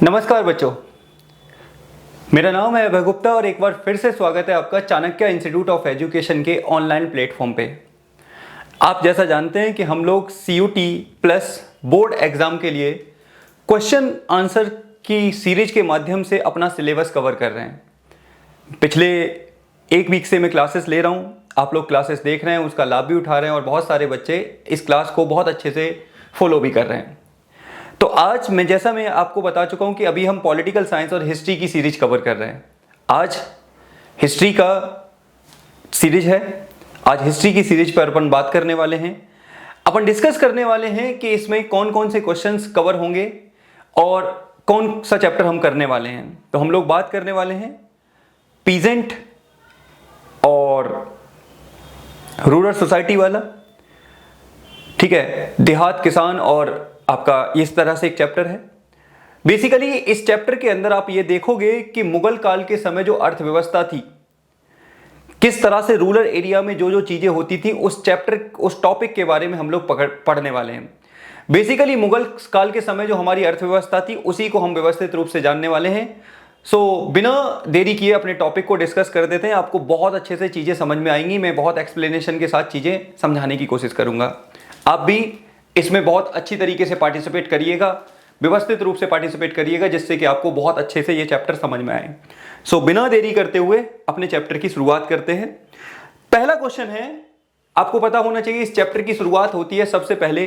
नमस्कार बच्चों, मेरा नाम है अभय गुप्ता और एक बार फिर से स्वागत है आपका चाणक्य इंस्टीट्यूट ऑफ एजुकेशन के ऑनलाइन प्लेटफॉर्म पे। आप जैसा जानते हैं कि हम लोग CUT प्लस बोर्ड एग्जाम के लिए क्वेश्चन आंसर की सीरीज के माध्यम से अपना सिलेबस कवर कर रहे हैं। पिछले एक वीक से मैं क्लासेस ले रहा हूँ, आप लोग क्लासेस देख रहे हैं, उसका लाभ भी उठा रहे हैं और बहुत सारे बच्चे इस क्लास को बहुत अच्छे से फॉलो भी कर रहे हैं। तो आज मैं आपको बता चुका हूं कि अभी हम पॉलिटिकल साइंस और हिस्ट्री की सीरीज कवर कर रहे हैं। आज हिस्ट्री का सीरीज है। आज हिस्ट्री की सीरीज पर अपन बात करने वाले हैं। अपन डिस्कस करने वाले हैं कि इसमें कौन कौन से क्वेश्चंस कवर होंगे और कौन सा चैप्टर हम करने वाले हैं। तो हम लोग बात करने वाले हैं पीजेंट और रूरल सोसाइटी वाला, ठीक है, देहात किसान और आपका इस तरह से एक चैप्टर है। बेसिकली इस चैप्टर के अंदर आप ये देखोगे कि मुगल काल के समय जो अर्थव्यवस्था थी, किस तरह से रूरल एरिया में जो जो चीजें होती थी, उस टॉपिक के बारे में हम लोग पढ़ने वाले हैं। बेसिकली मुगल काल के समय जो हमारी अर्थव्यवस्था थी उसी को हम व्यवस्थित रूप से जानने वाले हैं। सो बिना देरी किए अपने टॉपिक को डिस्कस कर देते हैं। आपको बहुत अच्छे से चीजें समझ में आएंगी। मैं बहुत एक्सप्लेनेशन के साथ चीजें समझाने की कोशिश करूंगा। आप भी इसमें बहुत अच्छी तरीके से पार्टिसिपेट करिएगा, व्यवस्थित रूप से पार्टिसिपेट करिएगा, जिससे कि आपको बहुत अच्छे से ये चैप्टर समझ में आए। सो बिना देरी करते हुए अपने चैप्टर की शुरुआत करते हैं। पहला क्वेश्चन है, आपको पता होना चाहिए इस चैप्टर की शुरुआत होती है सबसे पहले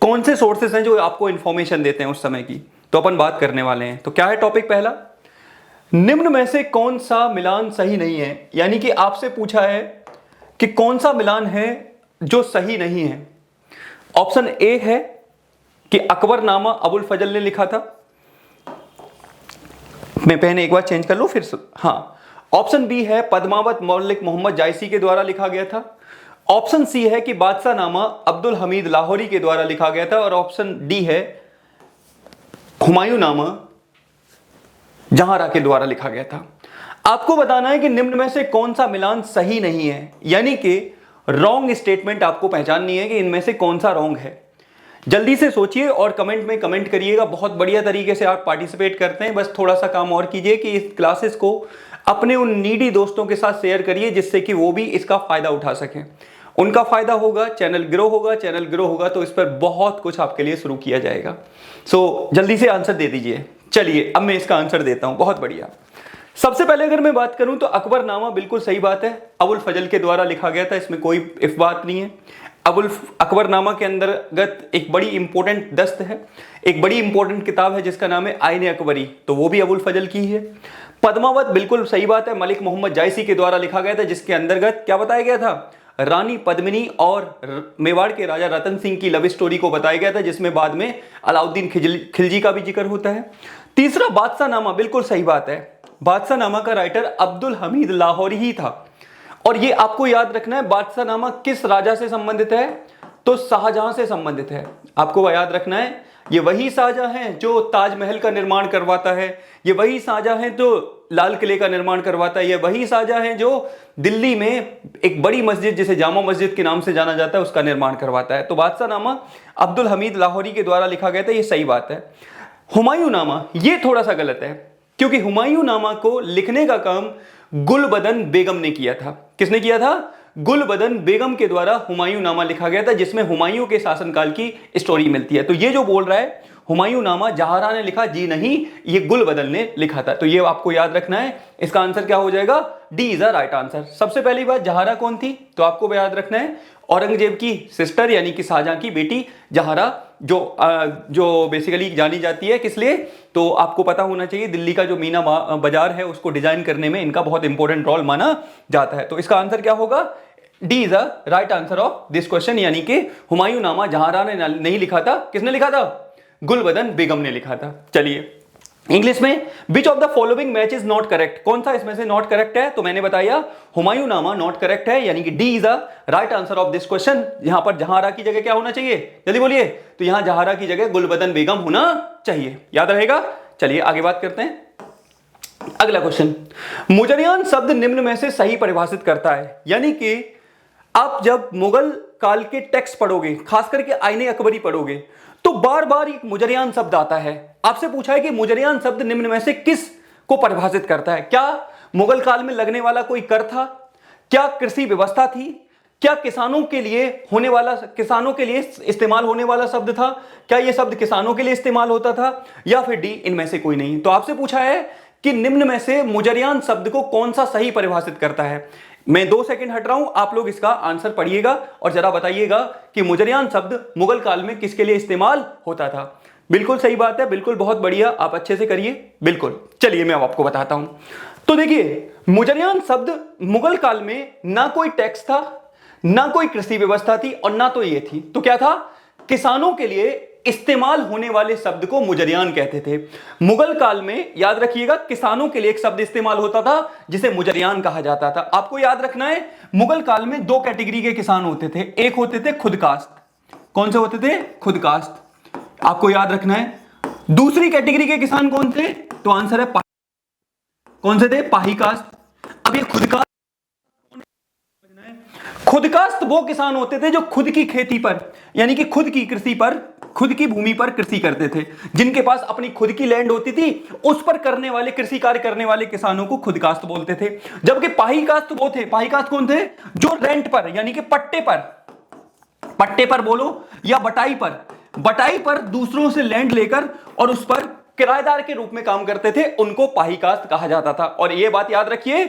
कौन से सोर्सेस हैं जो आपको इंफॉर्मेशन देते हैं उस समय की। तो अपन बात करने वाले हैं। तो क्या है टॉपिक पहला, निम्न में से कौन सा मिलान सही नहीं है। यानी कि आपसे पूछा है कि कौन सा मिलान है जो सही नहीं है। ऑप्शन ए है कि अकबरनामा अबुल फजल ने लिखा था। मैं पहले एक बार चेंज कर लूं फिर हाँ। ऑप्शन बी है पद्मावत मौलिक मोहम्मद जायसी के द्वारा लिखा गया था। ऑप्शन सी है कि बादशाह नामा अब्दुल हमीद लाहौरी के द्वारा लिखा गया था। और ऑप्शन डी है हुमायूं नामा जहांरा के द्वारा लिखा गया था। आपको बताना है कि निम्न में से कौन सा मिलान सही नहीं है, यानी कि रॉन्ग स्टेटमेंट आपको पहचाननी है कि इनमें से कौन सा रॉन्ग है। जल्दी से सोचिए और कमेंट में कमेंट करिएगा। बहुत बढ़िया तरीके से आप पार्टिसिपेट करते हैं। बस थोड़ा सा काम और कीजिए कि इस क्लासेस को अपने उन नीडी दोस्तों के साथ शेयर करिए, जिससे कि वो भी इसका फायदा उठा सकें। उनका फायदा होगा, चैनल ग्रो होगा, चैनल ग्रो होगा तो इस पर बहुत कुछ आपके लिए शुरू किया जाएगा। सो जल्दी से आंसर दे दीजिए। चलिए अब मैं इसका आंसर देता हूं। बहुत बढ़िया। सबसे पहले अगर मैं बात करूं तो अकबरनामा बिल्कुल सही बात है, अबुल फजल के द्वारा लिखा गया था, इसमें कोई इफ बात नहीं है। अकबरनामा के अंतर्गत एक बड़ी इंपॉर्टेंट दस्त है, एक बड़ी इंपॉर्टेंट किताब है जिसका नाम है आईने अकबरी, तो वो भी अबुल फजल की है। पद्मावत बिल्कुल सही बात है, मलिक मोहम्मद जायसी के द्वारा लिखा गया था, जिसके अंतर्गत क्या बताया गया था, रानी पद्मिनी और मेवाड़ के राजा रतन सिंह की लव स्टोरी को बताया गया था, जिसमें बाद में अलाउद्दीन खिलजी का भी जिक्र होता है। तीसरा बादशाह नामा बिल्कुल सही बात है, बादशाह नामा का राइटर अब्दुल हमीद लाहौरी ही था। और ये आपको याद रखना है, बादशाह नामा किस राजा से संबंधित है, तो शाहजहां से संबंधित है। आपको याद रखना है, ये वही शाहजहां हैं जो ताजमहल का निर्माण करवाता है, ये वही शाहजहां हैं जो लाल किले का निर्माण करवाता है, ये वही शाहजहां हैं जो दिल्ली में एक बड़ी मस्जिद जिसे जामा मस्जिद के नाम से जाना जाता है उसका निर्माण करवाता है। तो बादशाह नामा अब्दुल हमीद लाहौरी के द्वारा लिखा गया था, ये सही बात है। हुमायूं नामा ये थोड़ा सा गलत है, क्योंकि हुमायूं नामा को लिखने का काम गुलबदन बेगम ने किया था। किसने किया था? गुलबदन बेगम के द्वारा हुमायूं नामा लिखा गया था, जिसमें हुमायूं के शासनकाल की स्टोरी मिलती है। तो ये जो बोल रहा है हुमायूं नामा जहारा ने लिखा, जी नहीं, ये गुलबदन ने लिखा था। तो ये आपको याद रखना है। इसका आंसर क्या हो जाएगा? D is the right answer. सबसे पहली बात, जहारा कौन थी? तो आपको याद रखना है औरंगजेब की सिस्टर यानी कि शाहजहां की बेटी जहारा, जो बेसिकली जानी जाती है किस लिए, तो आपको पता होना चाहिए दिल्ली का जो मीना बाजार है उसको डिजाइन करने में इनका बहुत इंपॉर्टेंट रोल माना जाता है। तो इसका आंसर क्या होगा? D is the right answer of this question, यानी कि हुमायूं नामा जहारा ने नहीं लिखा था। किसने लिखा था? गुलबदन बेगम ने लिखा था। चलिए इंग्लिश में, विच of the following match is not correct, कौन सा इसमें से नॉट करेक्ट है? तो मैंने बताया हुमायूं नामा नॉट करेक्ट है, यानी कि D is the right answer of this question. यहां पर जहारा की जगह क्या होना चाहिए? जल्दी बोलिए। तो यहां जहारा की जगह गुलबदन बेगम होना चाहिए, याद रहेगा। चलिए आगे बात करते हैं। अगला क्वेश्चन, मुजरियान शब्द निम्न में से सही परिभाषित करता है। यानी कि आप जब मुगल काल के टेक्स्ट पढ़ोगे, खास करके आईने अकबरी पढ़ोगे, तो बार बार एक मुजरियान शब्द आता है। आपसे पूछा है कि मुजरियान शब्द निम्न में से किस को परिभाषित करता है? क्या मुगल काल में लगने वाला कोई कर था? क्या कृषि व्यवस्था थी? क्या किसानों के लिए इस्तेमाल होने वाला शब्द था? क्या यह शब्द किसानों के लिए इस्तेमाल होता था? या फिर डी, इनमें से कोई नहीं। तो आपसे पूछा है कि निम्न में से मुजरियान शब्द को कौन सा सही परिभाषित करता है। मैं 2 सेकंड हट रहा हूं, आप लोग इसका आंसर पढ़िएगा और जरा बताइएगा कि मुजरियान शब्द मुगल काल में किसके लिए इस्तेमाल होता था। बिल्कुल सही बात है, बिल्कुल, बहुत बढ़िया, आप अच्छे से करिए। बिल्कुल, चलिए मैं आपको बताता हूं। तो देखिए, मुजरियान शब्द मुगल काल में ना कोई टैक्स था, ना कोई कृषि व्यवस्था थी और ना तो ये थी। तो क्या था? किसानों के लिए इस्तेमाल होने वाले शब्द को मुजरियान कहते थे। मुगल काल में याद रखिएगा, किसानों के लिए एक शब्द इस्तेमाल होता था जिसे मुजरियान कहा जाता था। आपको याद रखना है, मुगल काल में 2 कैटेगरी के किसान होते थे। एक होते थे खुदकास्ट। कौन से होते थे? खुदकास्ट, आपको याद रखना है। दूसरी कैटेगरी के किसान कौन थे? तो आंसर है कौन से थे? पाही कास्ट। अब ये खुदकास्ट वो किसान होते थे जो खुद की खेती पर, यानी कि खुद की कृषि पर, खुद की भूमि पर कृषि करते थे, जिनके पास अपनी खुद की लैंड होती थी, उस पर करने वाले, कृषि कार्य करने वाले किसानों को खुदकास्ट बोलते थे। जबकि पाही कास्ट वो थे, पाही कास्ट कौन थे? जो रेंट पर, यानी कि पट्टे पर बोलो या बटाई पर दूसरों से लैंड लेकर और उस पर किराएदार के रूप में काम करते थे, उनको पाही कास्ट कहा जाता था। और यह बात याद रखिए,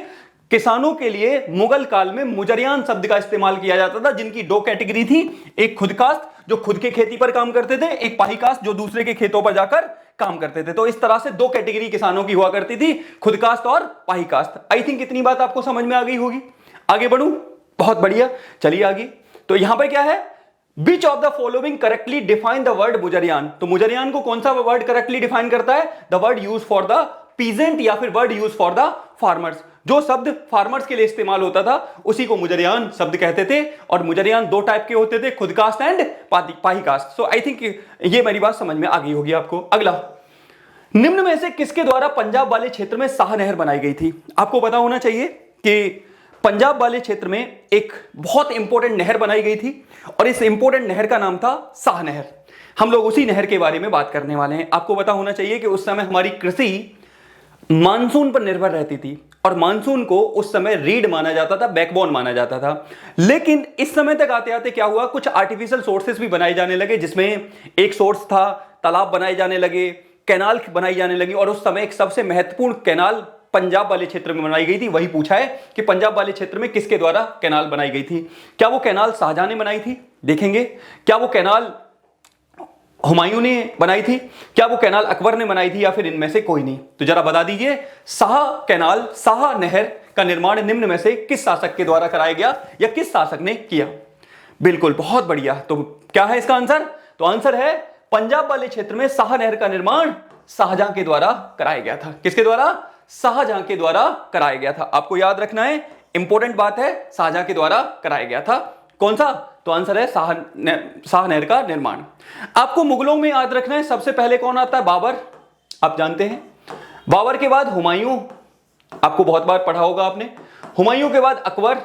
किसानों के लिए मुगल काल में मुजरियान शब्द का इस्तेमाल किया जाता था, जिनकी 2 कैटेगरी थी। एक खुदकास्ट जो खुद के खेती पर काम करते थे, एक पाही कास्ट जो दूसरे के खेतों पर जाकर काम करते थे। तो इस तरह से 2 कैटेगरी किसानों की हुआ करती थी, खुदकास्ट और पाही कास्ट। आई थिंक इतनी बात आपको समझ में आ गई होगी। आगे बढ़ूं? बहुत बढ़िया, चलिए आगे। तो यहां पर क्या है? Which of the following correctly define the word मुजरियान? तो मुजरियान को कौन सा वर्ड करेक्टली डिफाइन करता है? The word use for the peasant या फिर word use for the farmers. जो शब्द फार्मर्स के लिए इस्तेमाल होता था उसी को मुजरियान शब्द कहते थे। और मुजरियान 2 टाइप के होते थे, खुदकास्ट एंड पाही कास्ट। सो आई थिंक ये मेरी बात समझ में आ गई होगी आपको। अगला, निम्न में से किसके द्वारा पंजाब वाले क्षेत्र में शाह नहर बनाई गई थी? आपको पता होना चाहिए कि पंजाब वाले क्षेत्र में एक बहुत इंपॉर्टेंट नहर बनाई गई थी और इस इंपॉर्टेंट नहर का नाम था शाह नहर। हम लोग उसी नहर के बारे में बात करने वाले हैं। आपको पता होना चाहिए कि उस समय हमारी कृषि मानसून पर निर्भर रहती थी और मानसून को उस समय रीढ़ माना जाता था, बैकबोन माना जाता था। लेकिन इस समय तक आते आते क्या हुआ, कुछ आर्टिफिशियल सोर्सेस भी बनाए जाने लगे, जिसमें एक सोर्स था तालाब बनाए जाने लगे, कैनाल बनाई जाने लगी। और उस समय एक सबसे महत्वपूर्ण कैनाल पंजाब वाले क्षेत्र में बनाई गई थी। वही पूछा है कि पंजाब वाले क्षेत्र में किसके द्वारा कैनाल बनाई गई थी? क्या वो कैनाल शाहजहां ने बनाई थी? देखेंगे। क्या वो कैनाल हुमायूं ने बनाई थी? क्या वो कैनाल अकबर ने बनाई थी? या फिर इनमें से कोई नहीं? तो जरा बता दीजिए, शाह नहर का निर्माण निम्न में से किस शासक के द्वारा कराया गया या किस शासक ने किया? बिल्कुल, बहुत बढ़िया। तो क्या है इसका आंसर? तो आंसर है पंजाब वाले क्षेत्र में शाह नहर का निर्माण शाहजहां के द्वारा कराया गया था। किसके द्वारा? शाहजहां के द्वारा कराया गया था। आपको याद रखना है, इंपॉर्टेंट बात है, शाहजहां के द्वारा कराया गया था। कौन सा? तो आंसर है शाह नहर का निर्माण। आपको मुगलों में याद रखना है, सबसे पहले कौन आता है? बाबर, आप जानते हैं। बाबर के बाद हुमायूं, आपको बहुत बार पढ़ा होगा आपने। हुमायूं के बाद अकबर,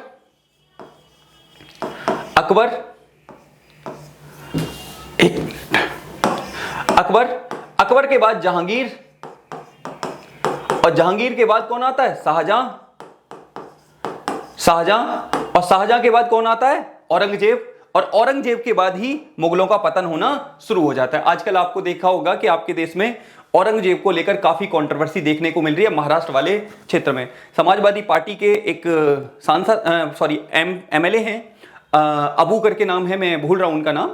अकबर के बाद जहांगीर, और जहांगीर के बाद कौन आता है? शाहजहां, और शाहजहां के बाद कौन आता है? औरंगजेब, और औरंगजेब के बाद ही मुगलों का पतन होना शुरू हो जाता है। आजकल आपको देखा होगा कि आपके देश में औरंगजेब को लेकर काफी कंट्रोवर्सी देखने को मिल रही है। महाराष्ट्र वाले क्षेत्र में समाजवादी पार्टी के एक एमएलए हैं, अबू करके नाम है, मैं भूल रहा हूं उनका नाम।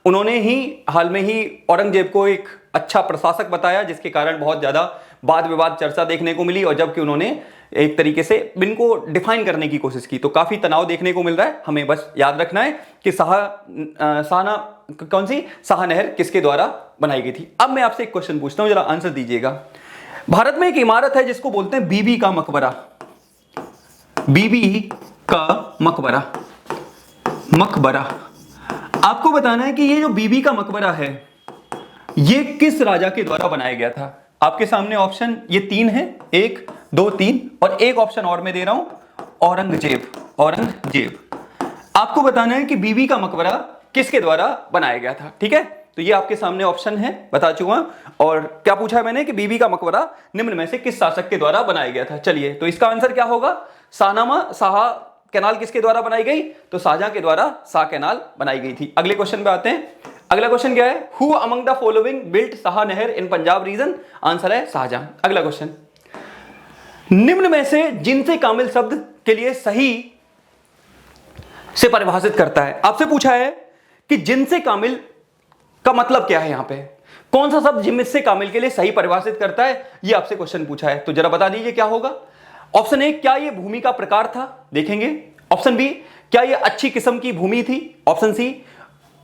उन्होंने ही हाल में ही औरंगजेब को एक अच्छा प्रशासक बताया, जिसके कारण बहुत ज्यादा वाद विवाद चर्चा देखने को मिली। और जबकि उन्होंने एक तरीके से इनको डिफाइन करने की कोशिश की, तो काफी तनाव देखने को मिल रहा है। हमें बस याद रखना है कि शाह नहर किसके द्वारा बनाई गई थी। अब मैं आपसे एक क्वेश्चन पूछता हूं, जरा आंसर दीजिएगा। भारत में एक इमारत है जिसको बोलते हैं बीबी का मकबरा। बीबी का मकबरा। आपको बताना है कि ये जो बीबी का मकबरा है ये किस राजा के द्वारा बनाया गया था। आपके सामने ऑप्शन ये 3 है, 1 2 3, और एक ऑप्शन और मैं दे रहा हूं, औरंगजेब। आपको बताना है कि बीबी का मकबरा किसके द्वारा बनाया गया था। ठीक है, तो ये आपके सामने ऑप्शन है, बता चुका। और क्या पूछा है मैंने कि बीबी का मकबरा निम्न में से किस शासक के द्वारा बनाया गया था। चलिए, तो इसका आंसर क्या होगा? शाहनामा शाह कैनाल किसके द्वारा बनाई गई? तो शाहजहां के द्वारा शाह कैनाल बनाई गई थी। अगले क्वेश्चन पे आते हैं। अगला क्वेश्चन क्या है? Who among the following built Shah नहर इन पंजाब रीजन? आंसर है शाहजहां। अगला क्वेश्चन, निम्न में से जिनसे कामिल शब्द के लिए सही से परिभाषित करता है। आपसे पूछा है कि जिनसे कामिल का मतलब क्या है, यहां पे कौन सा शब्द जिनसे कामिल के लिए सही परिभाषित करता है, ये आपसे क्वेश्चन पूछा है। तो जरा बता दीजिए क्या होगा। ऑप्शन ए, क्या ये भूमि का प्रकार था, देखेंगे। ऑप्शन बी, क्या ये अच्छी किस्म की भूमि थी। ऑप्शन सी,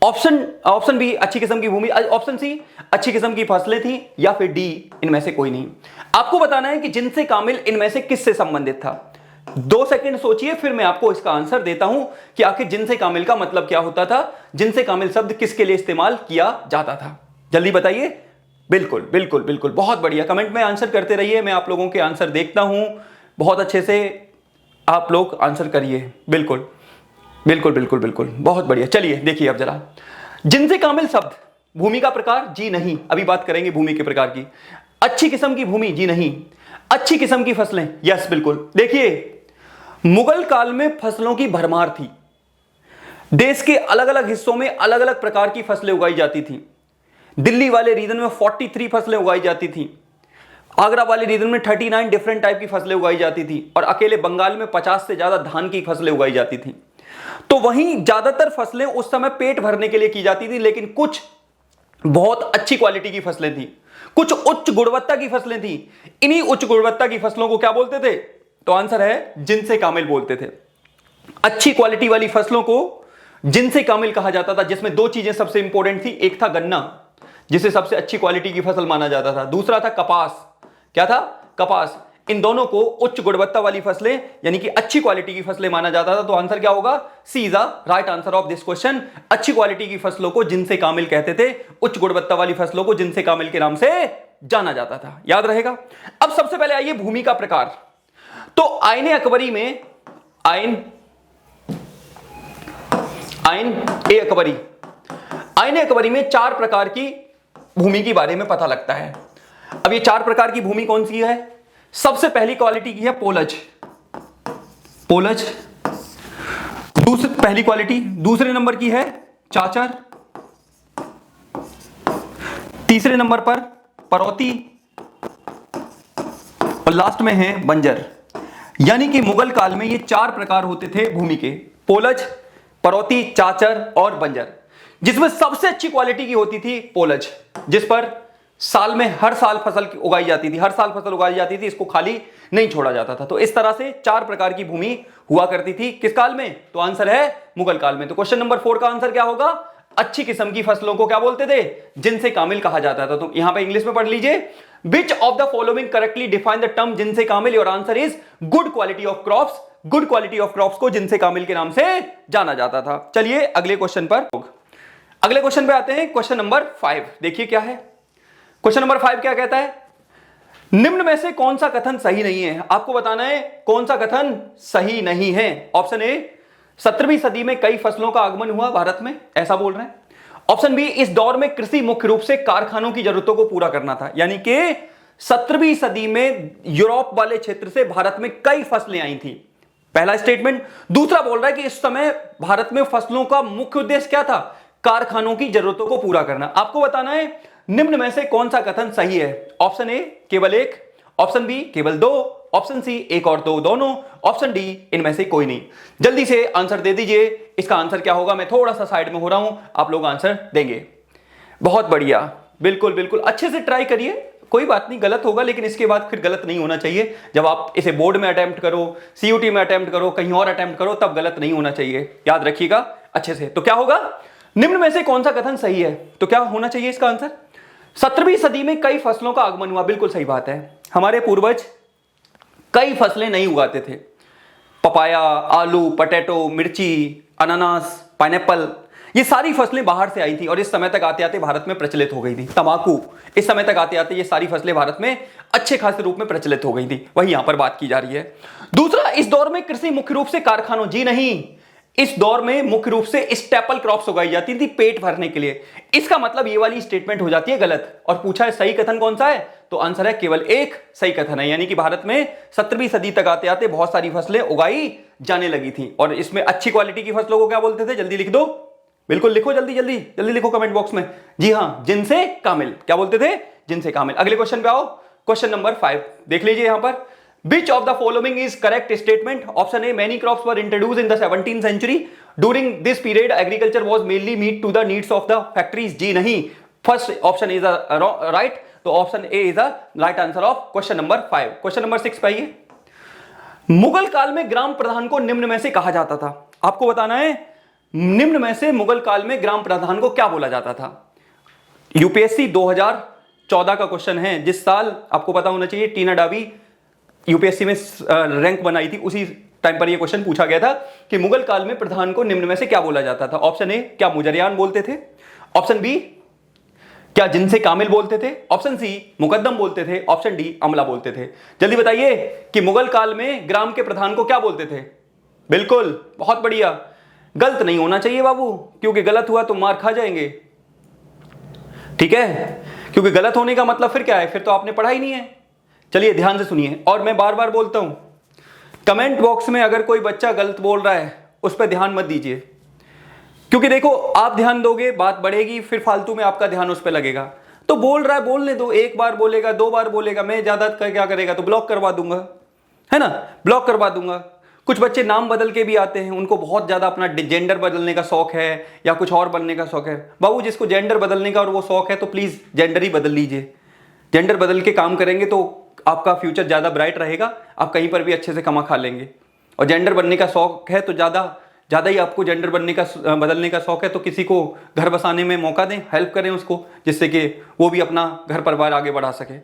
ऑप्शन बी अच्छी किस्म की भूमि। ऑप्शन सी, अच्छी किस्म की फसलें थी। या फिर डी, इनमें से कोई नहीं। आपको बताना है कि जिनसे कामिल इनमें से किससे संबंधित था। 2 सेकंड सोचिए, फिर मैं आपको इसका आंसर देता हूं कि आखिर जिनसे कामिल का मतलब क्या होता था, जिनसे कामिल शब्द किसके लिए इस्तेमाल किया जाता था। जल्दी बताइए। बिल्कुल बिल्कुल बिल्कुल, बहुत बढ़िया। कमेंट में आंसर करते रहिए, मैं आप लोगों के आंसर देखता हूं। बहुत अच्छे से आप लोग आंसर करिए। बिल्कुल बिल्कुल बिल्कुल बिल्कुल, बहुत बढ़िया। चलिए देखिए अब जरा, जिनसे कामिल शब्द, भूमि का प्रकार, जी नहीं, अभी बात करेंगे भूमि के प्रकार की। अच्छी किस्म की भूमि, जी नहीं। अच्छी किस्म की फसलें, यस बिल्कुल। देखिए, मुगल काल में फसलों की भरमार थी। देश के अलग अलग हिस्सों में अलग अलग प्रकार की फसलें उगाई जाती थी। दिल्ली वाले रीजन में 43 फसलें उगाई जाती थी। आगरा वाले रीजन में 39 डिफरेंट टाइप की फसलें उगाई जाती थी। और अकेले बंगाल में 50 से ज्यादा धान की फसलें उगाई जाती थी। तो वहीं ज्यादातर फसलें उस समय पेट भरने के लिए की जाती थी, लेकिन कुछ बहुत अच्छी क्वालिटी की फसलें थी, कुछ उच्च गुणवत्ता की फसलें थी। इन्हीं उच्च गुणवत्ता की फसलों को क्या बोलते थे? तो आंसर है जिनसे कामिल बोलते थे। अच्छी क्वालिटी वाली फसलों को जिनसे कामिल कहा जाता था, जिसमें 2 चीजें सबसे इंपॉर्टेंट थी। एक था गन्ना, जिसे सबसे अच्छी क्वालिटी की फसल माना जाता था। दूसरा था कपास। क्या था? कपास। इन दोनों को उच्च गुणवत्ता वाली फसलें यानी कि अच्छी क्वालिटी की फसलें माना जाता था। तो आंसर क्या होगा? C is the right answer of this question. अच्छी क्वालिटी की फसलों को जिनसे कामिल कहते थे, उच्च गुणवत्ता वाली फसलों को जिनसे कामिल के नाम से जाना जाता था। याद रहेगा। अब सबसे पहले आइए भूमि का प्रकार। तो आईने अकबरी में, आईन ए अकबरी, आईने अकबरी में 4 प्रकार की भूमि के बारे में पता लगता है। अब ये 4 प्रकार की भूमि कौन सी है? सबसे पहली क्वालिटी की है पोलज। पोलज दूसरी पहली क्वालिटी। दूसरे नंबर की है चाचर। तीसरे नंबर पर परौती। और लास्ट में है बंजर। यानी कि मुगल काल में ये 4 प्रकार होते थे भूमि के, पोलज, परौती, चाचर और बंजर, जिसमें सबसे अच्छी क्वालिटी की होती थी पोलज, जिस पर साल में हर साल फसल उगाई जाती थी। हर साल फसल उगाई जाती थी, इसको खाली नहीं छोड़ा जाता था। तो इस तरह से 4 प्रकार की भूमि हुआ करती थी। किस काल में? तो आंसर है मुगल काल में। तो क्वेश्चन नंबर 4 का आंसर क्या होगा? अच्छी किस्म की फसलों को क्या बोलते थे? जिनसे कामिल कहा जाता था। तो यहां पे इंग्लिश में पढ़ लीजिए, which of the following correctly define the term जिनसे कामिल? Your answer is good quality of crops. Good quality of crops को जिनसे कामिल के नाम से जाना जाता था। चलिए अगले क्वेश्चन पर, अगले क्वेश्चन पे आते हैं। क्वेश्चन नंबर 5 देखिए क्या है। क्वेश्चन नंबर 5 क्या कहता है? निम्न में से कौन सा कथन सही नहीं है? आपको बताना है कौन सा कथन सही नहीं है। ऑप्शन ए, 17वीं सदी में कई फसलों का आगमन हुआ भारत में, ऐसा बोल रहे हैं। ऑप्शन बी, इस दौर में कृषि मुख्य रूप से कारखानों की जरूरतों को पूरा करना था। यानी कि 17वीं सदी में यूरोप वाले क्षेत्र से भारत में कई फसलें आई थी, पहला स्टेटमेंट। दूसरा बोल रहा है कि इस समय भारत में फसलों का मुख्य उद्देश्य क्या था? कारखानों की जरूरतों को पूरा करना। आपको बताना है निम्न में से कौन सा कथन सही है। ऑप्शन ए केवल एक, ऑप्शन बी केवल 2, ऑप्शन सी 1 और 2 दोनों, ऑप्शन डी इनमें से कोई नहीं। जल्दी से आंसर दे दीजिए। इसका आंसर क्या होगा? मैं थोड़ा सा साइड में हो रहा हूं, आप लोग आंसर देंगे। बहुत बढ़िया, बिल्कुल बिल्कुल, अच्छे से ट्राई करिए। कोई बात नहीं, गलत होगा लेकिन इसके बाद फिर गलत नहीं होना चाहिए। जब आप इसे बोर्ड में अटेम्प्ट करो, सीयूटी में अटेम्प्ट करो, कहीं और अटेम्प्ट करो, तब गलत नहीं होना चाहिए। याद रखिएगा अच्छे से। तो क्या होगा? निम्न में से कौन सा कथन सही है? तो क्या होना चाहिए इसका आंसर? 17वीं सदी में कई फसलों का आगमन हुआ, बिल्कुल सही बात है। हमारे पूर्वज कई फसलें नहीं उगाते थे। पपाया, आलू, पटेटो, मिर्ची, अनानास, पाइनएप्पल, ये सारी फसलें बाहर से आई थी और इस समय तक आते आते भारत में प्रचलित हो गई थी। तंबाकू, इस समय तक आते आते ये सारी फसलें भारत में अच्छे खासे रूप में प्रचलित हो गई थी। वही यहां पर बात की जा रही है। दूसरा, इस दौर में कृषि मुख्य रूप से कारखानों, जी नहीं, इस दौर में मुख्य रूप से स्टेपल क्रॉप्स उगाई जाती थी पेट भरने के लिए। इसका मतलब ये वाली स्टेटमेंट हो जाती है गलत। और पूछा है सही कथन कौन सा है, तो आंसर है केवल एक सही कथन है, यानी कि भारत में 17वीं सदी तक आते आते बहुत सारी फसलें उगाई जाने लगी थी। और इसमें अच्छी क्वालिटी की फसलों को क्या बोलते थे, जल्दी लिख दो, बिल्कुल लिखो, जल्दी जल्दी जल्दी लिखो कमेंट बॉक्स में। जी हां, जिनसे कामिल, क्या बोलते थे, जिनसे कामिल। अगले क्वेश्चन पे आओ, क्वेश्चन नंबर 5 देख लीजिए यहां पर। Which of the following is correct statement? Option A, many crops were introduced in the 17th century. During this period, agriculture was mainly meet to the needs of the factories. जी नहीं, first option is right. तो option A is the right answer of question number 5. Question number 6 पे आइए। मुगल काल में ग्राम प्रधान को निम्न में से कहा जाता था। आपको बताना है निम्न में से मुगल काल में ग्राम प्रधान को क्या बोला जाता था। यूपीएससी 2014 का क्वेश्चन है, जिस साल आपको पता होना चाहिए टीना डावी यूपीएससी में रैंक बनाई थी, उसी टाइम पर यह क्वेश्चन पूछा गया था कि मुगल काल में प्रधान को निम्न में से क्या बोला जाता था। ऑप्शन ए, क्या मुजरियान बोलते थे। ऑप्शन बी, क्या जिनसे कामिल बोलते थे। ऑप्शन सी, मुकद्दम बोलते थे। ऑप्शन डी, अमला बोलते थे। जल्दी बताइए कि मुगल काल में ग्राम के प्रधान को क्या बोलते थे। बिल्कुल, बहुत बढ़िया। गलत नहीं होना चाहिए बाबू, क्योंकि गलत हुआ तो मार खा जाएंगे, ठीक है, क्योंकि गलत होने का मतलब फिर क्या है, फिर तो आपने पढ़ा ही नहीं है। चलिए ध्यान से सुनिए, और मैं बार बार बोलता हूं, कमेंट बॉक्स में अगर कोई बच्चा गलत बोल रहा है उस पर ध्यान मत दीजिए, क्योंकि देखो आप ध्यान दोगे बात बढ़ेगी, फिर फालतू में आपका ध्यान उस पर लगेगा। तो बोल रहा है बोलने दो, एक बार बोलेगा, 2 बार बोलेगा, मैं ज्यादा क्या करेगा, तो ब्लॉक करवा दूंगा, है ना, ब्लॉक करवा दूंगा। कुछ बच्चे नाम बदल के भी आते हैं, उनको बहुत ज्यादा अपना जेंडर बदलने का शौक है या कुछ और बनने का शौक है। बाबू जिसको जेंडर बदलने का और वो शौक है तो प्लीज जेंडर ही बदल लीजिए। जेंडर बदल के काम करेंगे तो आपका फ्यूचर ज्यादा ब्राइट रहेगा, आप कहीं पर भी अच्छे से कमा खा लेंगे। और जेंडर बनने का शौक है तो ज्यादा ही आपको जेंडर बदलने का शौक है तो किसी को घर बसाने में मौका दें, हेल्प करें उसको, जिससे कि वो भी अपना घर परिवार आगे बढ़ा सके।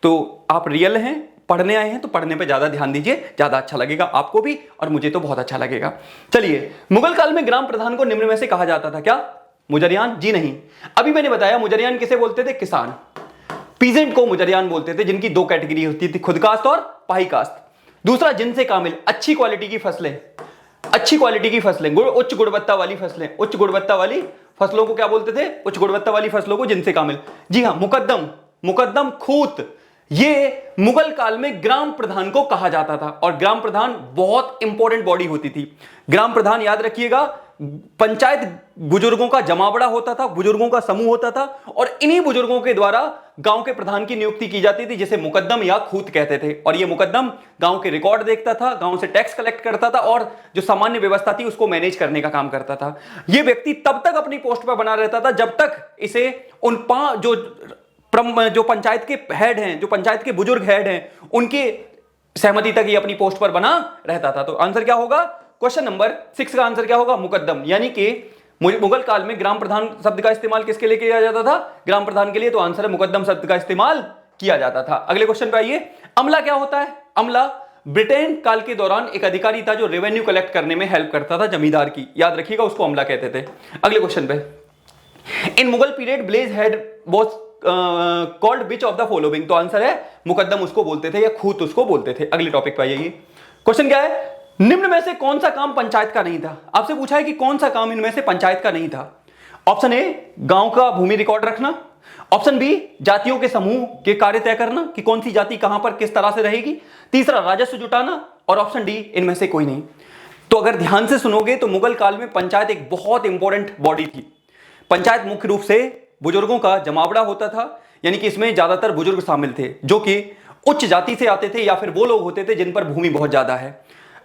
तो आप रियल हैं, पढ़ने आए हैं तो पढ़ने पे ज्यादा ध्यान दीजिए, ज्यादा अच्छा लगेगा आपको भी और मुझे तो बहुत अच्छा लगेगा। चलिए, मुगल काल में ग्राम प्रधान को निम्न में से कहा जाता था, क्या मुजरियान। जी नहीं, अभी मैंने बताया मुजरियान किसे बोलते थे, किसान। पीजेंट को मुजरियान बोलते थे, जिनकी 2 कैटेगरी होती थी, खुद कास्ट और पाही कास्ट। दूसरा, जिनसे कामिल, अच्छी क्वालिटी की फसलें, अच्छी क्वालिटी की फसलें, उच्च गुणवत्ता वाली फसलें। उच्च गुणवत्ता वाली फसलों को क्या बोलते थे, उच्च गुणवत्ता वाली फसलों को जिनसे कामिल। जी हां, मुकद्दम खूत, ये मुगल काल में ग्राम प्रधान को कहा जाता था। और ग्राम प्रधान बहुत इंपॉर्टेंट बॉडी होती थी। ग्राम प्रधान याद रखिएगा, पंचायत बुजुर्गों का जमावड़ा होता था, बुजुर्गों का समूह होता था, और इन्हीं बुजुर्गों के द्वारा गांव के प्रधान की नियुक्ति की जाती थी, जिसे मुकद्दम या खूत कहते थे। और ये मुकद्दम गांव के रिकॉर्ड देखता था, गांव से टैक्स कलेक्ट करता था और जो सामान्य व्यवस्था थी उसको मैनेज करने का काम करता था। यह व्यक्ति तब तक अपनी पोस्ट पर बना रहता था जब तक इसे उन जो पंचायत के हेड हैं, जो पंचायत के बुजुर्ग हेड हैं, उनकी सहमति तक ये अपनी पोस्ट पर बना रहता था। तो आंसर क्या होगा, क्वेश्चन नंबर 6 का आंसर क्या होगा, मुकद्दम। यानी कि मुगल काल में ग्राम प्रधान शब्द का इस्तेमाल किसके लिए किया जाता था, ग्राम प्रधान के लिए। तो आंसर है मुकद्दम शब्द का इस्तेमाल किया जाता था। अगले क्वेश्चन पे आइए, अमला क्या होता है। अमला ब्रिटेन काल के दौरान एक अधिकारी था जो रेवेन्यू कलेक्ट करने में हेल्प करता था जमींदार की, याद रखिएगा, उसको अमला कहते थे। अगले क्वेश्चन पे, in Mughal period village head was called which of the following. तो आंसर है मुकद्दम उसको बोलते थे या खूत उसको बोलते थे। अगले टॉपिक पे आइए, क्वेश्चन क्या है, निम्न में से कौन सा काम पंचायत का नहीं था। आपसे पूछा है कि कौन सा काम इनमें से पंचायत का नहीं था। ऑप्शन ए, गांव का भूमि रिकॉर्ड रखना। ऑप्शन बी, जातियों के समूह के कार्य तय करना कि कौन सी जाति कहां पर किस तरह से रहेगी। तीसरा, राजस्व जुटाना। और ऑप्शन डी, इनमें से कोई नहीं। तो अगर ध्यान से सुनोगे तो मुगल काल में पंचायत एक बहुत इंपॉर्टेंट बॉडी थी। पंचायत मुख्य रूप से बुजुर्गों का जमावड़ा होता था, यानी कि इसमें ज्यादातर बुजुर्ग शामिल थे जो कि उच्च जाति से आते थे या फिर वो लोग होते थे जिन पर भूमि बहुत ज्यादा है।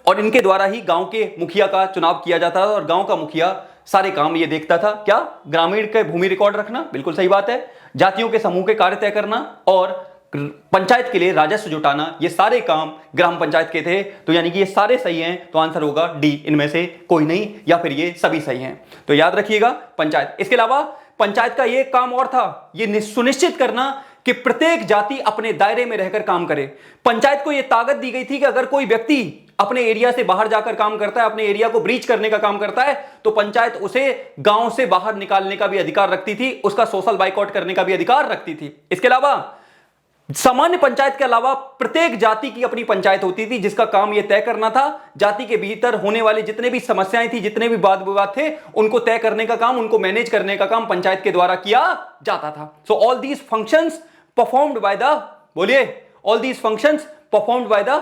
और इनके द्वारा ही गांव के मुखिया का चुनाव किया जाता था और गांव का मुखिया सारे काम ये देखता था। क्या, ग्रामीण के भूमि रिकॉर्ड रखना, बिल्कुल सही बात है, जातियों के समूह के कार्य तय करना और पंचायत के लिए राजस्व जुटाना, ये सारे काम ग्राम पंचायत के थे। तो यानी कि ये सारे सही हैं, तो आंसर होगा डी, इनमें से कोई नहीं या फिर ये सभी सही हैं। तो याद रखिएगा पंचायत। इसके अलावा पंचायत का ये काम और था, ये सुनिश्चित करना कि प्रत्येक जाति अपने दायरे में रहकर काम करे। पंचायत को यह ताकत दी गई थी कि अगर कोई व्यक्ति अपने एरिया से बाहर जाकर काम करता है, अपने एरिया को ब्रीच करने का काम करता है, तो पंचायत उसे गांव से बाहर निकालने का भी अधिकार रखती थी, उसका सोशल बाइकआउट करने का भी अधिकार रखती थी। इसके अलावा सामान्य पंचायत के अलावा प्रत्येक जाति की अपनी पंचायत होती थी, जिसका काम यह तय करना था जाति के भीतर होने वाले जितने भी समस्याएं थी, जितने भी वाद विवाद थे, उनको तय करने का काम, उनको मैनेज करने का काम पंचायत के द्वारा किया जाता था। So all these functions performed by the, बोलिए, all these functions performed by the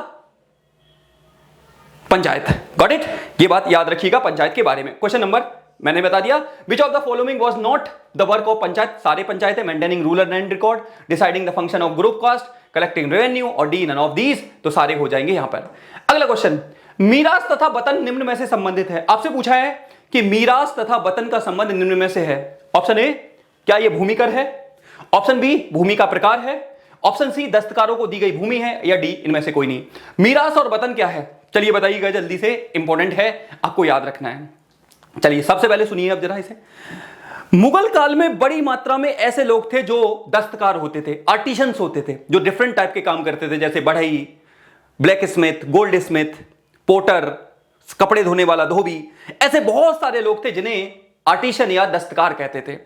panchayat. Got it? ये बात याद रखिएगा पंचायत के बारे में। क्वेश्चन नंबर मैंने बता दिया, which of the following was not the work of panchayat? सारे पंचायत है, maintaining rural land record, deciding the function of group caste, collecting revenue, और डी नन ऑफ दीज, तो सारे हो जाएंगे यहां पर। अगला क्वेश्चन, मीरास तथा वतन निम्न में से संबंधित है। आपसे पूछा है कि मीरास तथा वतन का संबंध निम्न में से है। ऑप्शन ए, क्या यह भूमिकर है? ऑप्शन बी, भूमि का प्रकार है? ऑप्शन सी, दस्तकारों को दी गई भूमि है? या डी, इनमें से कोई नहीं। मीरास और वतन क्या है? चलिए बताइएगा जल्दी से, इंपॉर्टेंट है, आपको याद रखना है। चलिए सबसे पहले सुनिए अब जरा इसे। मुगल काल में बड़ी मात्रा में ऐसे लोग थे जो दस्तकार होते थे, आर्टिशंस होते थे, जो डिफरेंट टाइप के काम करते थे, जैसे बढ़ई, blacksmith, goldsmith, potter, कपड़े धोने वाला धोबी, ऐसे बहुत सारे लोग थे जिन्हें आर्टिशन या दस्तकार कहते थे।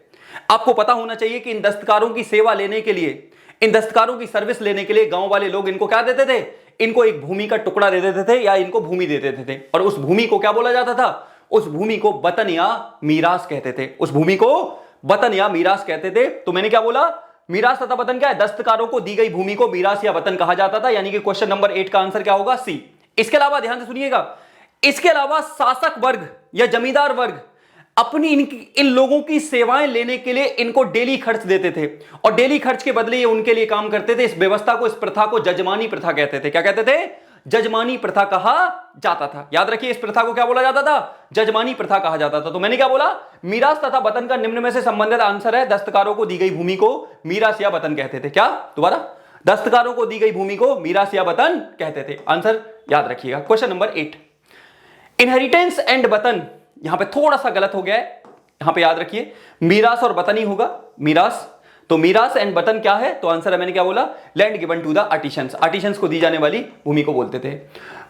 आपको पता होना चाहिए कि इन दस्तकारों की सेवा लेने के लिए, इन दस्तकारों की सर्विस लेने के लिए गांव वाले लोग इनको क्या देते थे? इनको एक भूमि का टुकड़ा दे देते थे, या इनको भूमि दे देते थे, और उस भूमि को क्या बोला जाता था? उस भूमि को वतन या मीरास कहते थे। उस भूमि को वतन या मीरास कहते थे। तो मैंने क्या बोला? मीरास तथा वतन क्या है? दस्तकारों को दी गई भूमि को मीरास या वतन कहा जाता था, यानी कि क्वेश्चन नंबर 8 का आंसर क्या होगा? सी। इसके अलावा ध्यान से सुनिएगा, इसके अलावा शासक वर्ग या जमींदार वर्ग अपनी इन लोगों की सेवाएं लेने के लिए इनको डेली खर्च देते थे, और डेली खर्च के बदले ये उनके लिए काम करते थे। इस व्यवस्था को, इस प्रथा को जजमानी प्रथा कहते थे। क्या कहते थे? जजमानी प्रथा कहा जाता था। याद रखिए, इस प्रथा को क्या बोला जाता था? जजमानी प्रथा कहा जाता था। तो मैंने क्या बोला? मीरास तथा वतन का निम्न में से संबंधित आंसर है, दस्तकारों को दी गई भूमि को मीरास या वतन कहते थे। क्या? दोबारा, दस्तकारों को दी गई भूमि को मीरास या वतन कहते थे। आंसर याद रखिएगा। क्वेश्चन नंबर 8, इनहेरिटेंस एंड वतन, यहां पे थोड़ा सा गलत हो गया है, यहां पे याद रखिए मीरास और वतन ही होगा। मीरास, तो मीरास एंड वतन क्या है? तो आंसर है, मैंने क्या बोला? Land given to the artisans, artisans को दी जाने वाली भूमि को बोलते थे।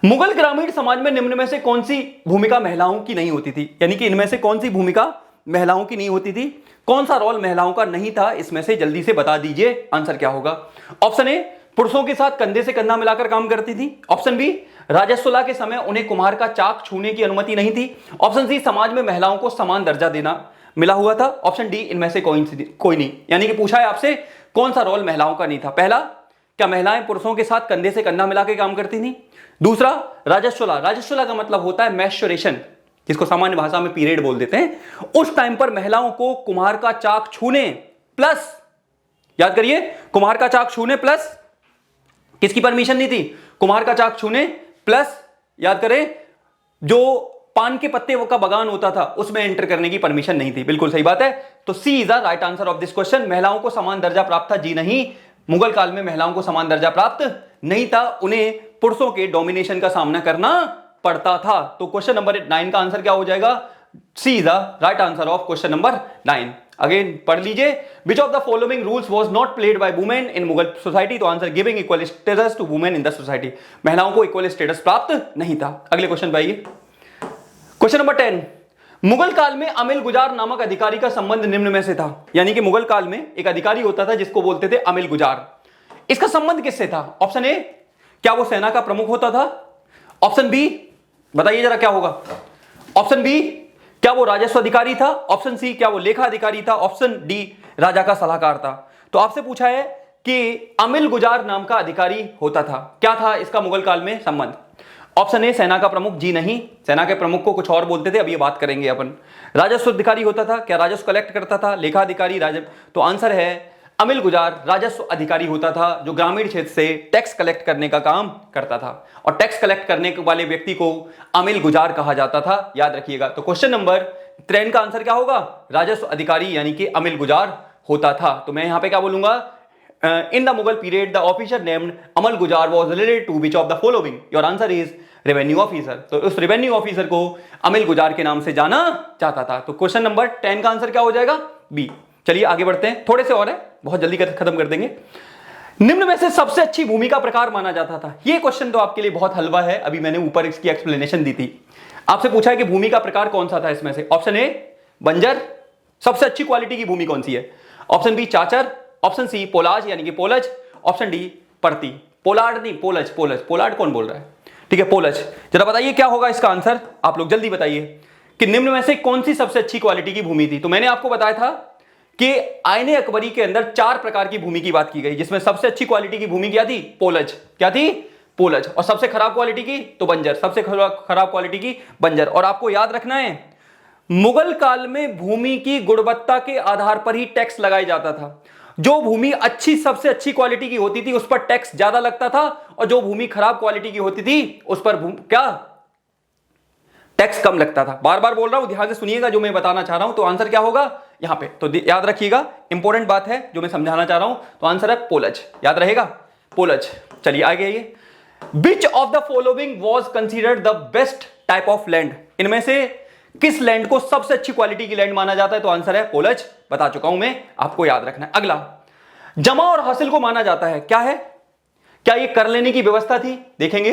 मुगल ग्रामीण समाज में निम्न में से कौन सी भूमिका महिलाओं की नहीं होती थी? यानी कि इनमें से कौन सी भूमिका महिलाओं की नहीं होती थी? कौन सा रोल महिलाओं का नहीं था इसमें से? जल्दी से बता दीजिए, आंसर क्या होगा? ऑप्शन ए, पुरुषों के साथ कंधे से कंधा मिलाकर काम करती थी। ऑप्शन बी, राजस्वला के समय उन्हें कुम्हार का चाक छूने की अनुमति नहीं थी। ऑप्शन सी, समाज में महिलाओं को समान दर्जा देना मिला हुआ था। ऑप्शन डी, इनमें से कोई नहीं। यानी कि पूछा है आपसे कौन सा रोल महिलाओं का नहीं था। पहला, क्या महिलाएं पुरुषों के साथ कंधे से कंधा मिलाकर काम करती थी? दूसरा, राजस्वला, राजस्वला का मतलब होता है मैस्चुरेशन, जिसको सामान्य भाषा में पीरियड बोल देते हैं। उस टाइम पर महिलाओं को कुम्हार का चाक छूने प्लस, याद करिए, कुम्हार का चाक छूने प्लस किसकी परमिशन नहीं थी? कुम्हार का चाक छूने प्लस, याद करें, जो पान के पत्ते का बगान होता था उसमें एंटर करने की परमिशन नहीं थी। बिल्कुल सही बात है। तो C is the right answer of this question. महिलाओं को समान दर्जा प्राप्त था? जी नहीं, मुगल काल में महिलाओं को समान दर्जा प्राप्त नहीं था, उन्हें पुरुषों के डोमिनेशन का सामना करना पड़ता था। तो क्वेश्चन नंबर 9 का आंसर क्या हो जाएगा? C is the right answer of question number 9। Again पढ़ लीजिए, which of the following rules was not played by women in Mughal society? तो answer, giving equal status to women in the society, महिलाओं को equal status प्राप्त नहीं था। अगले question पे आइए। क्वेश्चन नंबर 10, मुगल काल में अमिल गुजार नामक अधिकारी का संबंध निम्न में से था। यानी कि मुगल काल में एक अधिकारी होता था जिसको बोलते थे अमिल गुजार। इसका संबंध किससे था? ऑप्शन ए, क्या वो सेना का प्रमुख होता था? ऑप्शन बी, बताइए जरा क्या होगा? ऑप्शन बी, क्या वो राजस्व अधिकारी था? ऑप्शन सी, क्या वो लेखा अधिकारी था? ऑप्शन डी, राजा का सलाहकार था। तो आपसे पूछा है कि अमिल गुजार नाम का अधिकारी होता था, क्या था इसका मुगल काल में संबंध? ऑप्शन ए, सेना का प्रमुख, जी नहीं, सेना के प्रमुख को कुछ और बोलते थे, अब ये बात करेंगे अपन। राजस्व अधिकारी होता था, क्या राजस्व कलेक्ट करता था? लेखा अधिकारी, तो आंसर है अमिल गुजार राजस्व अधिकारी होता था, जो ग्रामीण क्षेत्र से टैक्स कलेक्ट करने का काम करता था, और टैक्स कलेक्ट करने वाले व्यक्ति को अमिल गुजार कहा जाता था। याद रखिएगा। तो क्वेश्चन नंबर 3 का आंसर क्या होगा? राजस्व अधिकारी यानी कि अमिल गुजार होता था। तो मैं यहां पे क्या बोलूंगा? In the Mughal period the officer named अमिल गुजार was related to which of the following? Your answer is revenue officer. तो उस रेवेन्यू ऑफिसर को अमिल गुजार के नाम से जाना जाता था। तो क्वेश्चन नंबर 10 का आंसर क्या हो जाएगा? बी। चलिए आगे बढ़ते हैं, थोड़े से और है, बहुत जल्दी खत्म कर देंगे। निम्न में से सबसे अच्छी भूमि का प्रकार माना जाता था। यह क्वेश्चन तो आपके लिए बहुत हलवा है, अभी मैंने ऊपर इसकी एक्सप्लेनेशन दी थी। आपसे पूछा है कि भूमि का प्रकार कौन सा था इसमें से? ऑप्शन ए, बंजर, सबसे अच्छी क्वालिटी की भूमि कौन सी है? ऑप्शन बी, चाचर, ऑप्शन सी, पोलाज यानी कि पोलज, ऑप्शन डी पर्ती। पोलार्ड नहीं, पोलज, पोलज, पोलार्ड कौन बोल रहा है, ठीक है, पोलज। जरा बताइए क्या होगा इसका आंसर, आप लोग जल्दी बताइए कि निम्न में से कौन सी सबसे अच्छी क्वालिटी की भूमि थी। तो मैंने आपको बताया था कि आईने अकबरी के अंदर 4 प्रकार की भूमि की बात की गई, जिसमें सबसे अच्छी क्वालिटी की भूमि क्या थी, पोलज। क्या थी, पोलज। और सबसे खराब क्वालिटी की तो बंजर, सबसे खराब क्वालिटी की बंजर। और आपको याद रखना है मुगल काल में भूमि की गुणवत्ता के आधार पर ही टैक्स लगाया जाता था। जो भूमि अच्छी, सबसे अच्छी क्वालिटी की होती थी उस पर टैक्स ज्यादा लगता था, और जो भूमि खराब क्वालिटी की होती थी उस पर क्या टैक्स कम लगता था। बार बार बोल रहा हूं, ध्यान से सुनिएगा जो मैं बताना चाह रहा हूं। तो आंसर क्या होगा यहां पे, तो याद रखिएगा, इंपॉर्टेंट बात है जो मैं समझाना चाह रहा हूं। तो आंसर है पोलज, याद रहेगा, पोलज। चलिए आगे आइए। विच of the following was considered the best type of land, इनमें से किस लैंड को सबसे अच्छी क्वालिटी की लैंड माना जाता है। तो आंसर है पोलज, बता चुका हूं मैं, आपको याद रखना है। अगला, जमा और हासिल को माना जाता है, क्या है, क्या यह कर लेने की व्यवस्था थी, देखेंगे।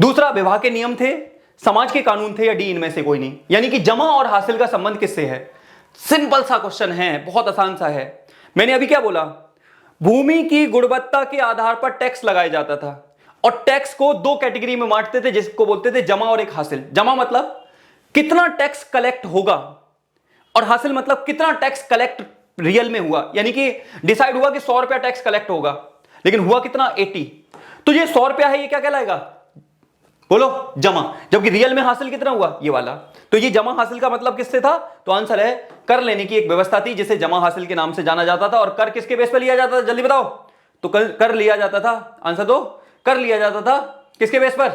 दूसरा, विवाह के नियम थे, समाज के कानून थे, या डी इनमें से कोई नहीं। यानी कि जमा और हासिल का संबंध किससे है। सिंपल सा क्वेश्चन है, बहुत आसान सा है। मैंने अभी क्या बोला, भूमि की गुणवत्ता के आधार पर टैक्स लगाया जाता था, और टैक्स को 2 कैटेगरी में बांटते थे, जिसको बोलते थे जमा और एक हासिल। जमा मतलब कितना टैक्स कलेक्ट होगा, और हासिल मतलब कितना टैक्स कलेक्ट रियल में हुआ। यानी कि डिसाइड हुआ कि 100 रुपया टैक्स कलेक्ट होगा, लेकिन हुआ कितना, 80। तो ये 100 रुपया है, ये क्या कहलाएगा, बोलो, जमा। जबकि रियल में हासिल कितना हुआ, ये वाला। तो ये जमा हासिल का मतलब किससे था, तो आंसर है कर लेने की एक व्यवस्था थी, जिसे जमा हासिल के नाम से जाना जाता था। और कर किसके बेस पर लिया जाता था, जल्दी बताओ। तो कर लिया जाता था, आंसर दो, कर लिया जाता था किसके बेस पर,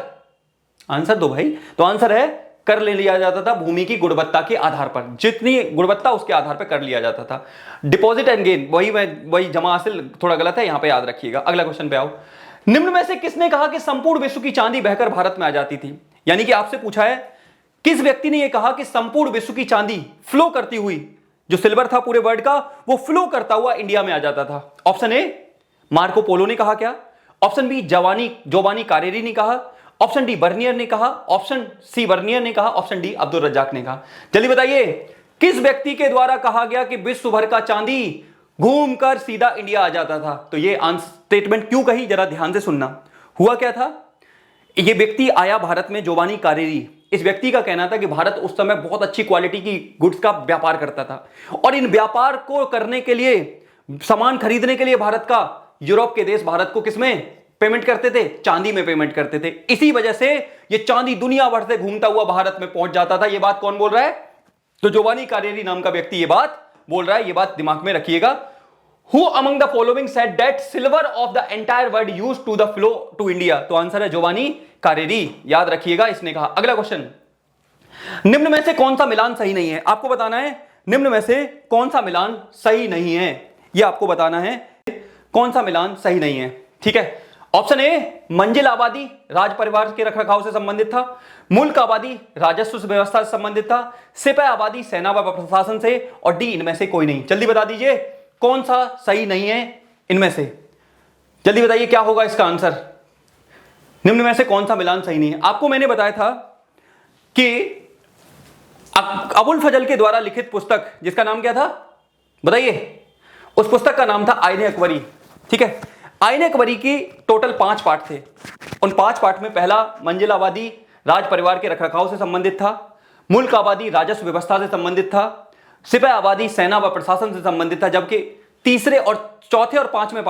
आंसर दो भाई। तो आंसर है कर ले लिया जाता था भूमि की गुणवत्ता के आधार पर, जितनी गुणवत्ता उसके आधार पर कर लिया जाता था। डिपॉजिट एंड गेन, वही जमा हासिल थोड़ा गलत है, यहां पे याद रखिएगा। अगला क्वेश्चन पे आओ। निम्न में से किसने कहा कि संपूर्ण विश्व की चांदी बहकर भारत में आ जाती थी। यानी कि आपसे पूछा है किस व्यक्ति ने यह कहा कि संपूर्ण विश्व की चांदी फ्लो करती हुई, जो सिल्वर था पूरे वर्ल्ड का, वो फ्लो करता हुआ इंडिया में आ जाता था। ऑप्शन ए मार्को पोलो ने कहा क्या, ऑप्शन बी जोबानी कारेरी ने कहा, ऑप्शन डी बर्नियर ने कहा, ऑप्शन सी बर्नियर ने कहा, ऑप्शन डी अब्दुल रज्जाक ने कहा। जल्दी बताइए किस व्यक्ति के द्वारा कहा गया कि विश्व भर का चांदी घूमकर सीधा इंडिया आ जाता था। तो ये स्टेटमेंट क्यों कही, जरा ध्यान से सुनना। हुआ क्या था, ये व्यक्ति आया भारत में, जोबानी कारेरी। इस व्यक्ति का कहना था कि भारत उस समय बहुत अच्छी क्वालिटी की गुड्स का व्यापार करता था, और इन व्यापार को करने के लिए, सामान खरीदने के लिए भारत का, यूरोप के देश भारत को किसमें पेमेंट करते थे, चांदी में पेमेंट करते थे। इसी वजह से ये चांदी दुनिया भर से घूमता हुआ भारत में पहुंच जाता था। ये बात कौन बोल रहा है, तो जोबानी कारेरी नाम का व्यक्ति ये बात बोल रहा है। ये बात दिमाग में रखिएगा। Who among the following said that silver of the entire world used to the flow to India. तो आंसर है जोबानी कारेरी, याद रखिएगा, इसने कहा। अगला क्वेश्चन, निम्न में से कौन सा मिलान सही नहीं है। आपको बताना है निम्न में से कौन सा मिलान सही नहीं है, यह आपको बताना है कौन सा मिलान सही नहीं है, ठीक है। ऑप्शन ए मंजिल आबादी राज परिवार के रखरखाव से संबंधित था, मुल्क आबादी राजस्व व्यवस्था से संबंधित था, सिपाही आबादी सेना व प्रशासन से, और डी इनमें से कोई नहीं। जल्दी बता दीजिए कौन सा सही नहीं है इनमें से, जल्दी बताइए क्या होगा इसका आंसर। निम्न में से कौन सा मिलान सही नहीं है। आपको मैंने बताया था कि अबुल फजल के द्वारा लिखित पुस्तक, जिसका नाम क्या था बताइए, उस पुस्तक का नाम था आईने अकबरी, ठीक है। आईने अकबरी की टोटल 5 पार्ट थे। उन 5 पार्ट में पहला मंजिल आबादी राज परिवार के रखरखाव से संबंधित था, मुल्क आबादी राजस्व व्यवस्था से संबंधित था, सिपाही आबादी सेना व प्रशासन से संबंधित था। जबकि चौथे और पांचवें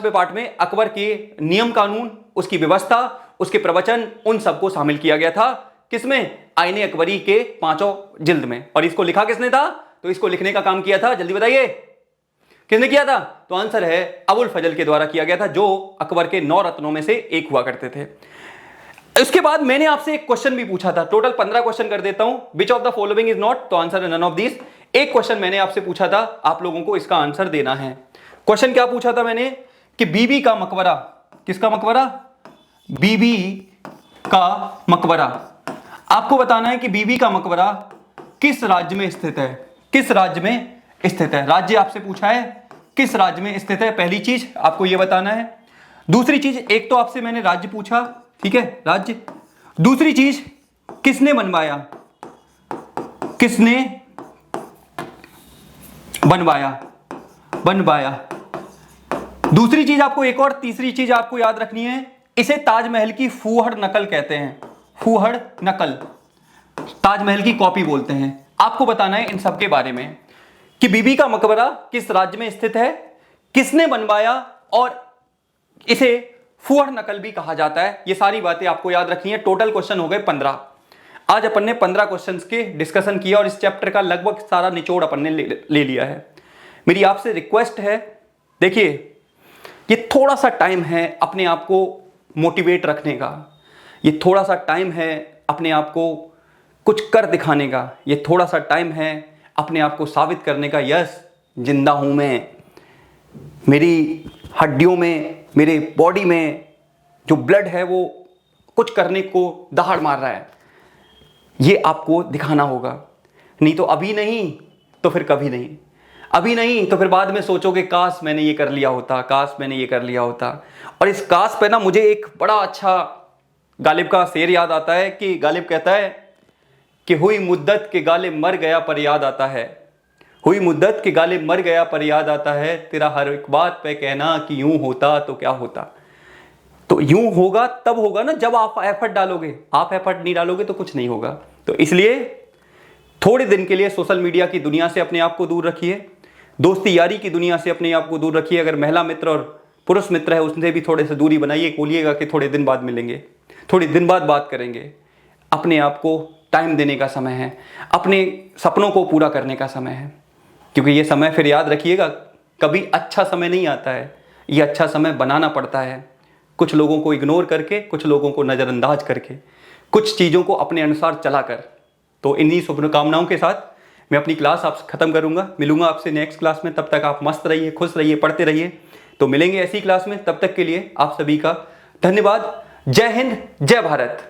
पार्ट में अकबर के नियम कानून, उसकी व्यवस्था, उसके प्रवचन, उन सबको शामिल किया गया था। किसमें, आईने अकबरी के 5 जिल्द में। और इसको लिखा किसने था, तो इसको लिखने का काम किया था, जल्दी बताइए किसने किया था। तो आंसर है अबुल फजल के द्वारा किया गया था, जो अकबर के 9 रत्नों में से एक हुआ करते थे। इसके बाद मैंने आपसे एक क्वेश्चन भी पूछा था, टोटल 15 क्वेश्चन कर देता हूं। विच of the following is not, तो आंसर है नन ऑफ दिस। एक क्वेश्चन मैंने आपसे पूछा था, आप लोगों को इसका आंसर देना है। क्वेश्चन क्या पूछा था मैंने कि बीबी का मकबरा, किसका मकबरा, बीबी का मकबरा। आपको बताना है कि बीबी का मकबरा किस राज्य में स्थित है, किस राज्य में स्थित है। राज्य आपसे पूछा है किस राज्य में स्थित है, पहली चीज आपको यह बताना है। दूसरी चीज, एक तो आपसे मैंने राज्य पूछा, ठीक है, राज्य। दूसरी चीज किसने बनवाया, किसने बनवाया, दूसरी चीज आपको, एक और तीसरी चीज आपको याद रखनी है, इसे ताजमहल की फूहड़ नकल कहते हैं। फूहड़ नकल, ताजमहल की कॉपी बोलते हैं। आपको बताना है इन सब के बारे में कि बीबी का मकबरा किस राज्य में स्थित है, किसने बनवाया, और इसे फूहड़ नकल भी कहा जाता है। ये सारी बातें आपको याद रखनी है। टोटल क्वेश्चन हो गए 15। आज अपन ने 15 क्वेश्चंस के डिस्कशन किया और इस चैप्टर का लगभग सारा निचोड़ अपन ने ले लिया है। मेरी आपसे रिक्वेस्ट है, देखिए ये थोड़ा सा टाइम है अपने आप को मोटिवेट रखने का, ये थोड़ा सा टाइम है अपने आप को कुछ कर दिखाने का, ये थोड़ा सा टाइम है अपने आप को साबित करने का, यस जिंदा हूं मैं, मेरी हड्डियों में, मेरे बॉडी में जो ब्लड है वो कुछ करने को दहाड़ मार रहा है। ये आपको दिखाना होगा, नहीं तो अभी नहीं तो फिर कभी नहीं, अभी नहीं तो फिर बाद में सोचोगे काश मैंने ये कर लिया होता, काश मैंने ये कर लिया होता। और इस काश पे ना मुझे एक बड़ा अच्छा गालिब का शेर याद आता है कि गालिब कहता है कि हुई मुद्दत के गालिब मर गया पर याद आता है, हुई मुद्दत के गालिब मर गया पर याद आता है, तेरा हर एक बात पे कहना कि यूं होता तो क्या होता। तो यूं होगा तब होगा ना जब आप एफर्ट डालोगे, आप एफर्ट नहीं डालोगे तो कुछ नहीं होगा। तो इसलिए थोड़े दिन के लिए सोशल मीडिया की दुनिया से अपने आप को दूर रखिए, दोस्ती यारी की दुनिया से अपने आप को दूर रखिए। अगर महिला मित्र और पुरुष मित्र है उससे भी थोड़े से दूरी बनाइए, बोलिएगा कि थोड़े दिन बाद मिलेंगे, थोड़े दिन बाद बात करेंगे। अपने आप को टाइम देने का समय है, अपने सपनों को पूरा करने का समय है, क्योंकि ये समय फिर याद रखिएगा कभी अच्छा समय नहीं आता है, ये अच्छा समय बनाना पड़ता है। कुछ लोगों को इग्नोर करके, कुछ लोगों को नज़रअंदाज करके, कुछ चीज़ों को अपने अनुसार चलाकर। तो इन्हीं शुभकामनाओं के साथ मैं अपनी क्लास आपसे ख़त्म करूँगा। मिलूंगा आपसे नेक्स्ट क्लास में, तब तक आप मस्त रहिए, खुश रहिए, पढ़ते रहिए। तो मिलेंगे ऐसी क्लास में, तब तक के लिए आप सभी का धन्यवाद। जय हिंद, जय भारत।